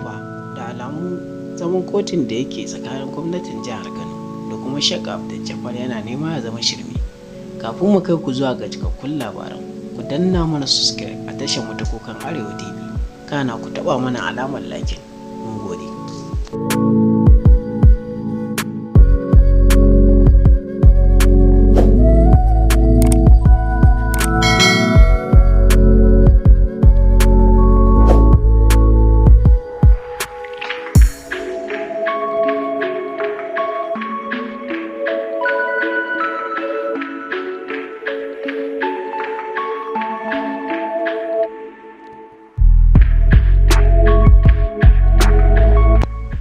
fa da alamu zaman kotun da yake tsakanin gwamnatin jihar Kano da kuma Sheikh Abdul Jabbar yana nema ya zama shirme. Kafin mu kai ku zuwa ga cikakkun labaran, ku danna mana subscribe a tashar mu ta Kukan Arewa TV, kana ku taɓa mana alamar like. Mun gode.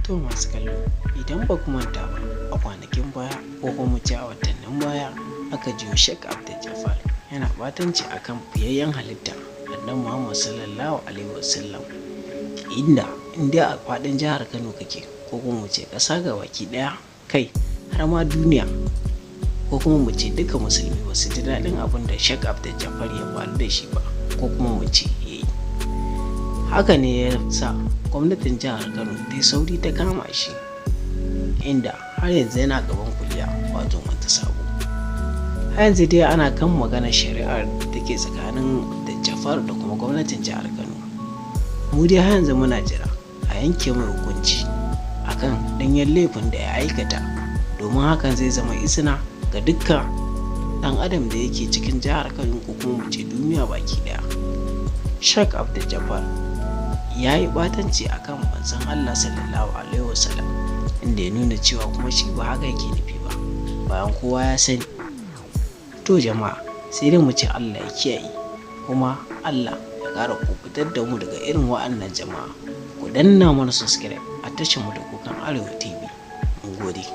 To masu kallo, idan ba ku manta ba, a kwanakin baya ko kuma ce a watannin baya aka jiyo Sheikh Abdul Jabbar yana batanci akan fiyayyen halitta Annabi Muhammad sallallahu alaihi wasallam, inda a faɗin jihar Kano kake ko kuma mu ce ƙasa gabaki ɗaya, kai har ma duniya, ko kuma mu ce duka musulmi ba su ji daɗin abin da Sheikh Abdul Jabbar ya faru da shi ba, ko kuma mu ce yayi. Haka ne ya sa gwamnatin jihar Kano ta sauri ta kama shi, inda har yanzu yana gaban kuliya, wato wata sabo. Har yanzu dai ana kan magana shari'ar da take tsakanin da Jafar da kuma gwamnatin jihar Kano. Mu dai har yanzu muna jira a yanke mai hukunci akan danyen laifin da ya aikata, domin hakan zai zama izina ga dukkan ɗan adam da yake cikin jihar Kano ko kuma mu ce duniya baki ɗaya. Sheikh Abdul Jabbar ya yi ɓatanci a kan manzon Allah sallallahu alaihi wasallam, inda ya nuna cewa kuma shi ba haka yake nufi ba, bayan kowa ya sani. To jama'a, sai dai mu ce Allah ya kiyaye, kuma Allah ya ƙara kubutar da mu daga irin wa'annan jama'a. Ku danna mana subscribe a tashar mu da Kukan Arewa TV. Mun gode.